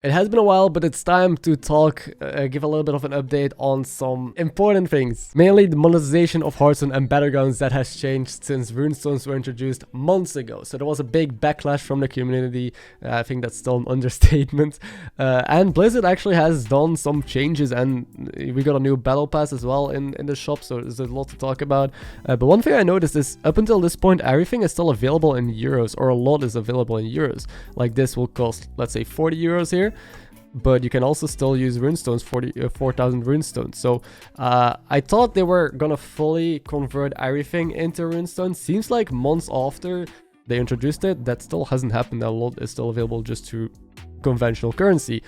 It has been a while, but it's time to talk, give a little bit of an update on some important things. Mainly the monetization of Hearthstone and Battlegrounds that has changed since Runestones were introduced months ago. So there was a big backlash from the community. I think that's still an understatement. And Blizzard actually has done some changes, and we got a new battle pass as well in the shop, so there's a lot to talk about. But one thing I noticed is up until this point, everything is still available in euros, or a lot is available in euros. Like this will cost, let's say, 40 euros here. But you can also still use Runestones, 4,000 Runestones. So I thought they were gonna fully convert everything into Runestones. Seems like months after they introduced it, that still hasn't happened. A lot is still available just through conventional currency,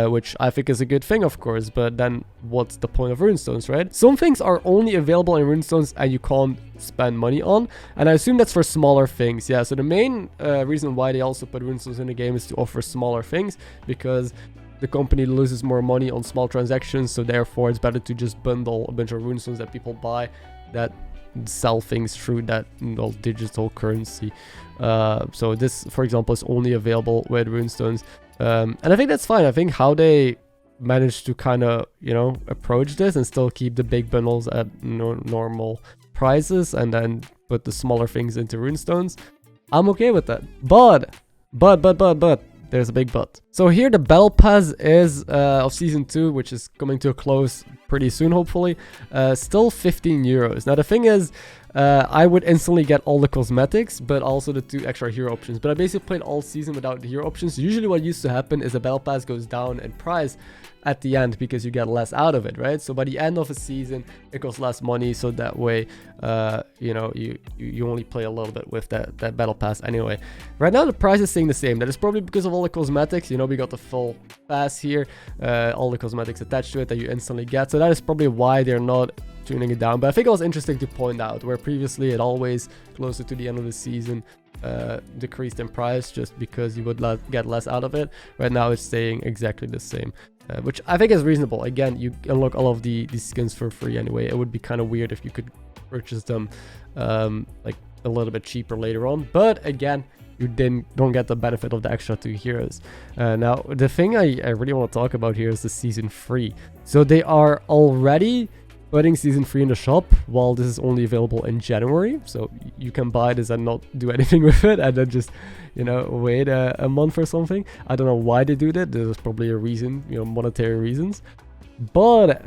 which I think is a good thing, of course. But then what's the point of Runestones, right? Some things are only available in Runestones and you can't spend money on, and I assume that's for smaller things. Yeah, so the main reason why they also put Runestones in the game is to offer smaller things, because the company loses more money on small transactions, so therefore it's better to just bundle a bunch of Runestones that people buy that sell things through that digital currency. So this, for example, is only available with Runestones. And I think that's fine. I think how they managed to kind of, you know, approach this and still keep the big bundles at normal prices and then put the smaller things into Runestones, I'm okay with that. But there's a big but. So here the battle pass is of season 2, which is coming to a close pretty soon, hopefully. Still 15 euros. Now the thing is, I would instantly get all the cosmetics, but also the 2 extra hero options. But I basically played all season without the hero options. Usually what used to happen is the battle pass goes down in price at the end because you get less out of it, right? So by the end of a season, it costs less money. So that way, you know, you only play a little bit with that battle pass anyway. Right now, the price is staying the same. That is probably because of all the cosmetics. You know, we got the full pass here, all the cosmetics attached to it that you instantly get. So that is probably why they're not tuning it down. But I think it was interesting to point out where previously it always closer to the end of the season decreased in price just because you would get less out of it. Right now it's staying exactly the same, which I think is reasonable. Again, you unlock all of these skins for free anyway. It would be kind of weird if you could purchase them like a little bit cheaper later on, but again, you don't get the benefit of the extra 2 heroes. Now the thing I really want to talk about here is the season 3. So they are already putting season 3 in the shop while this is only available in January. So you can buy this and not do anything with it and then just, you know, wait a month or something. I don't know why they do that. There's probably a reason, you know, monetary reasons. But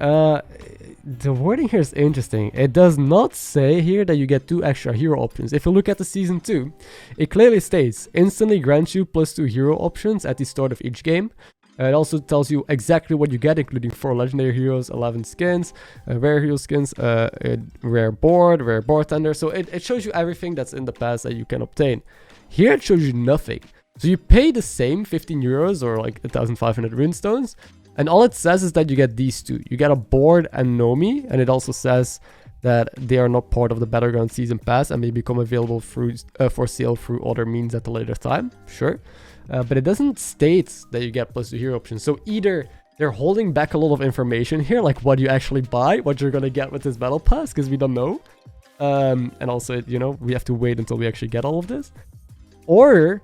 the wording here is interesting. It does not say here that you get 2 extra hero options. If you look at the season 2, it clearly states instantly grants you +2 hero options at the start of each game. It also tells you exactly what you get, including 4 legendary heroes, 11 skins, rare hero skins, a rare bartender. So it shows you everything that's in the pass that you can obtain. Here it shows you nothing. So you pay the same 15 euros or like 1,500 Runestones, and all it says is that you get these 2. You get a board and Nomi, and it also says that they are not part of the Battleground season pass and may become available through for sale through other means at a later time. Sure. But it doesn't state that you get +2 hero options. So either they're holding back a lot of information here, like what you actually buy, what you're gonna get with this battle pass, because we don't know. And also, you know, we have to wait until we actually get all of this. Or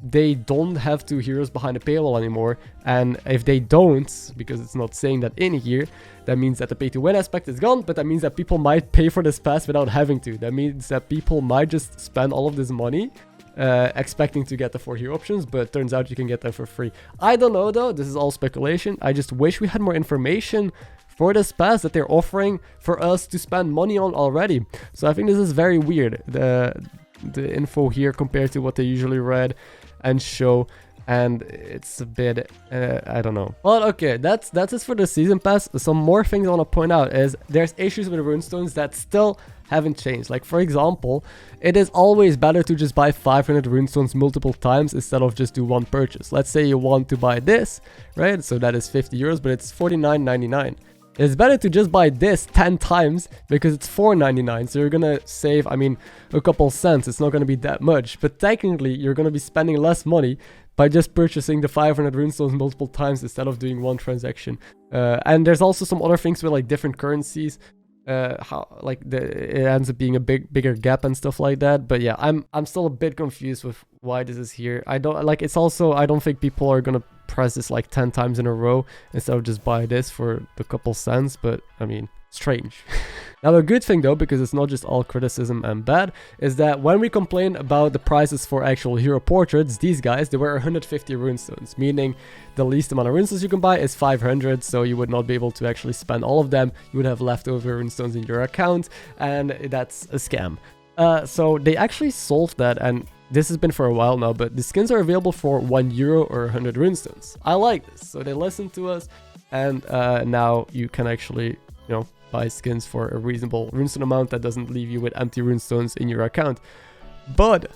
they don't have 2 heroes behind the paywall anymore. And if they don't, because it's not saying that in here, that means that the pay to win aspect is gone, but that means that people might pay for this pass without having to. That means that people might just spend all of this money expecting to get the 4 hero options, but turns out you can get them for free. I don't know though, this is all speculation. I just wish we had more information for this pass that they're offering for us to spend money on already. So I think this is very weird, the info here compared to what they usually read and show, and it's a bit I don't know. But okay, that's it for the season pass. Some more things I want to point out is there's issues with Runestones that still haven't changed. Like, for example, it is always better to just buy 500 Runestones multiple times instead of just do one purchase. Let's say you want to buy this, right? So that is 50 euros, but it's 49.99. It's better to just buy this 10 times because it's 4.99. So you're gonna save, I mean, a couple cents. It's not gonna be that much, but technically you're gonna be spending less money by just purchasing the 500 Runestones multiple times instead of doing one transaction. And there's also some other things with like different currencies. How like it ends up being a bigger gap and stuff like that. But yeah, I'm still a bit confused with why this is here. I don't think people are gonna press this like 10 times in a row instead of just buy this for a couple cents. But I mean, strange. Now the good thing though, because it's not just all criticism and bad, is that when we complain about the prices for actual hero portraits, these guys, they were 150 runestones, meaning the least amount of runestones you can buy is 500, so you would not be able to actually spend all of them. You would have leftover runestones in your account, and that's a scam. So they actually solved that, and this has been for a while now, but the skins are available for €1 or 100 runestones. I like this. So they listened to us, and now you can actually, you know, buy skins for a reasonable runestone amount that doesn't leave you with empty runestones in your account. But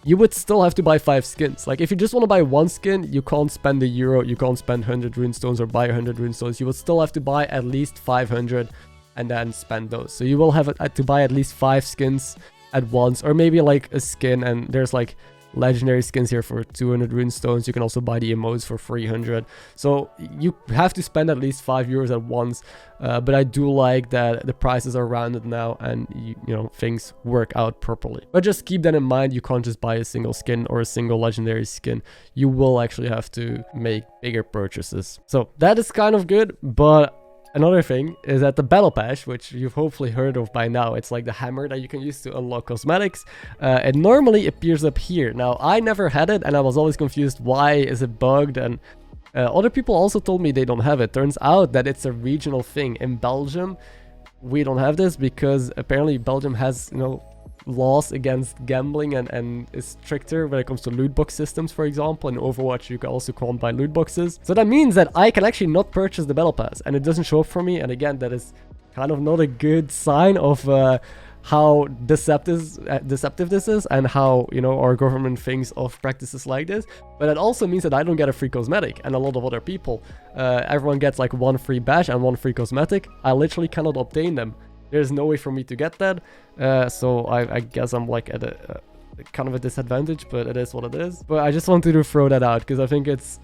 you would still have to buy 5 skins. Like, if you just want to buy 1 skin, you can't spend €1, you can't spend 100 runestones or buy 100 runestones. You would still have to buy at least 500 and then spend those. So you will have to buy at least 5 skins at once, or maybe like a skin, and there's like legendary skins here for 200 runestones. You can also buy the emotes for 300. So you have to spend at least €5 at once. But I do like that the prices are rounded now, and you know, things work out properly. But just keep that in mind. You can't just buy a single skin or a single legendary skin. You will actually have to make bigger purchases. So that is kind of good. But another thing is that the battle pass, which you've hopefully heard of by now, it's like the hammer that you can use to unlock cosmetics. It normally appears up here. Now, I never had it, and I was always confused, why is it bugged? And other people also told me they don't have it. Turns out that it's a regional thing. In Belgium, we don't have this because apparently Belgium has, you know, laws against gambling and is stricter when it comes to loot box systems, for example. In Overwatch, you can also can't buy loot boxes. So that means that I can actually not purchase the battle pass, and it doesn't show up for me. And again, that is kind of not a good sign of how deceptive this is, and how, you know, our government thinks of practices like this. But it also means that I don't get a free cosmetic, and a lot of other people, everyone gets like 1 free badge and 1 free cosmetic. I literally cannot obtain them. There's no way for me to get that, so I guess I'm like at a kind of a disadvantage, but it is what it is. But I just wanted to throw that out because I think it's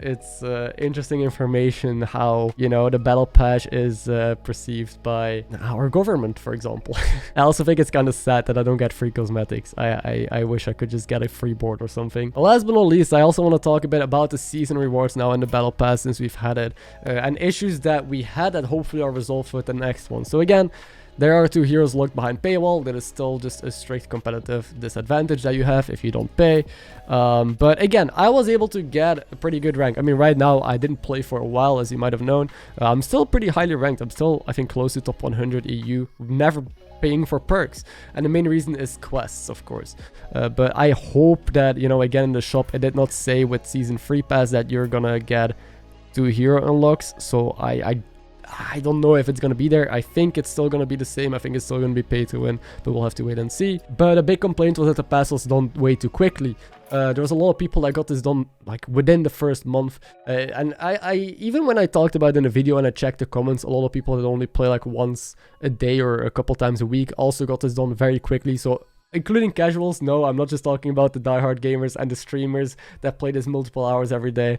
interesting information how, you know, the battle pass is perceived by our government, for example. I also think it's kind of sad that I don't get free cosmetics. I wish I could just get a free board or something. But last but not least, I also want to talk a bit about the season rewards now in the battle pass, since we've had it, and issues that we had that hopefully are resolved with the next one. So again, there are 2 heroes locked behind paywall. That is still just a strict competitive disadvantage that you have if you don't pay. But again, I was able to get a pretty good rank. I mean, right now, I didn't play for a while, as you might have known. I'm still pretty highly ranked. I'm still, I think, close to top 100 EU. Never paying for perks. And the main reason is quests, of course. But I hope that, you know, again, in the shop, it did not say with season free pass that you're gonna get 2 hero unlocks. So I don't know if it's going to be there. I think it's still going to be the same. I think it's still going to be pay to win, but we'll have to wait and see. But a big complaint was that the pass was done way too quickly. There was a lot of people that got this done like within the first month. And I even when I talked about it in the video and I checked the comments, a lot of people that only play like once a day or a couple times a week also got this done very quickly. So including casuals, no, I'm not just talking about the diehard gamers and the streamers that play this multiple hours every day.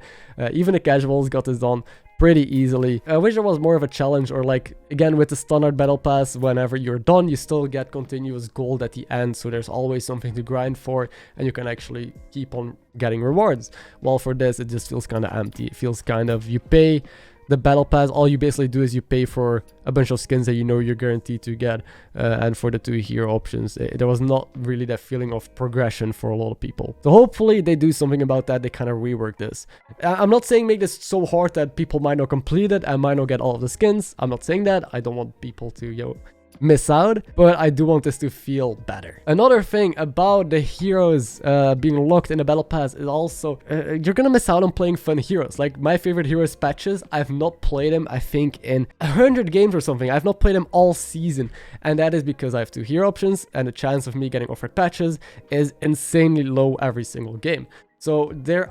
Even the casuals got this done pretty easily. I wish there was more of a challenge, or like, again, with the standard battle pass, whenever you're done, you still get continuous gold at the end, so there's always something to grind for, and you can actually keep on getting rewards. While for this, it just feels kind of empty. It feels kind of, you pay the battle pass, all you basically do is you pay for a bunch of skins that you know you're guaranteed to get, and for the 2 hero options, there was not really that feeling of progression for a lot of people. So hopefully they do something about that. They kind of rework this. I'm not saying make this so hard that people might not complete it and might not get all of the skins. I'm not saying that. I don't want people to, miss out, but I do want this to feel better. Another thing about the heroes being locked in the battle pass is also you're gonna miss out on playing fun heroes. Like my favorite hero is Patches. I've not played him, I think, in 100 games or something. I've not played him all season, and that is because I have 2 hero options, and the chance of me getting offered Patches is insanely low every single game. So they're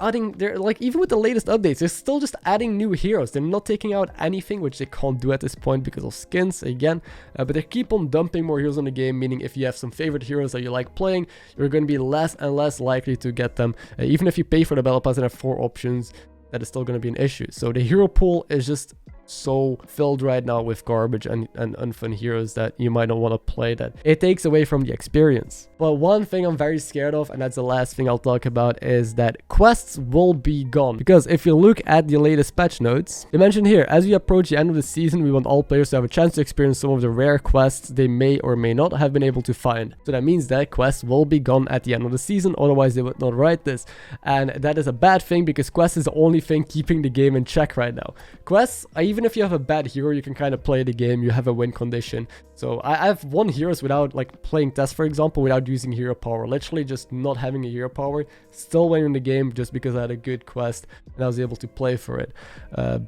like, even with the latest updates, they're still just adding new heroes. They're not taking out anything, which they can't do at this point because of skins again. But they keep on dumping more heroes on the game, meaning if you have some favorite heroes that you like playing, you're going to be less and less likely to get them. Even if you pay for the battle pass and have 4 options, that is still going to be an issue. So the hero pool is just so filled right now with garbage and unfun heroes that you might not want to play, that it takes away from the experience. But one thing I'm very scared of, and that's the last thing I'll talk about, is that quests will be gone. Because if you look at the latest patch notes, they mention here, as we approach the end of the season, we want all players to have a chance to experience some of the rare quests they may or may not have been able to find. So that means that quests will be gone at the end of the season, otherwise they would not write this. And that is a bad thing, because quests is the only thing keeping the game in check right now. Quests, even if you have a bad hero, you can kind of play the game, you have a win condition. So I've won heroes without, like, playing tests, for example, without using hero power. Literally just not having a hero power, still winning the game just because I had a good quest and I was able to play for it.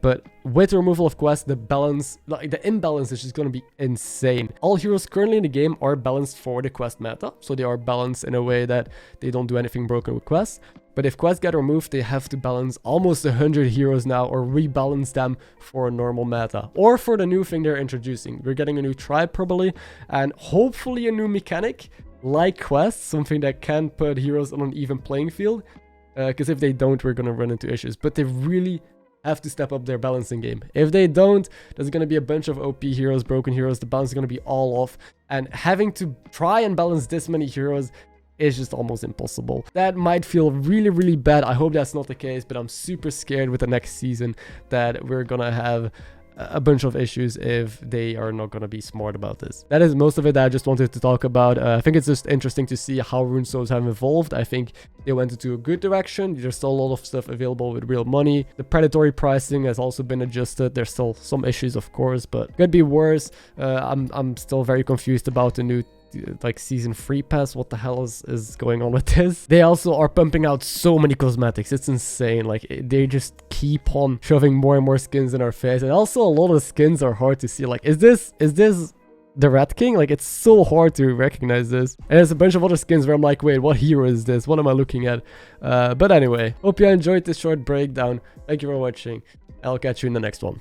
But with the removal of quests, the balance, like the imbalance, is just going to be insane. All heroes currently in the game are balanced for the quest meta, so they are balanced in a way that they don't do anything broken with quests. But if quests get removed, they have to balance almost 100 heroes now, or rebalance them for a normal meta, or for the new thing they're introducing. We're getting a new tribe probably, and hopefully a new mechanic like quests, something that can put heroes on an even playing field, because if they don't, we're gonna run into issues. But they really have to step up their balancing game. If they don't, there's gonna be a bunch of OP heroes, broken heroes, the balance is gonna be all off, and having to try and balance this many heroes is just almost impossible. That might feel really, really bad. I hope that's not the case, but I'm super scared with the next season that we're gonna have a bunch of issues if they are not going to be smart about this. That is most of it that I just wanted to talk about. I think it's just interesting to see how Runestones have evolved. I think they went into a good direction. There's still a lot of stuff available with real money. The predatory pricing has also been adjusted. There's still some issues, of course, but could be worse. I'm still very confused about the new like season 3 pass. What the hell is going on with this? They also are pumping out so many cosmetics. It's insane. Like, they just keep on shoving more and more skins in our face, and also a lot of skins are hard to see. Like, is this the Rat King? Like, it's so hard to recognize this. And there's a bunch of other skins where I'm like, wait, what hero is this? What am I looking at? But anyway, hope you enjoyed this short breakdown. Thank you for watching. I'll catch you in the next one.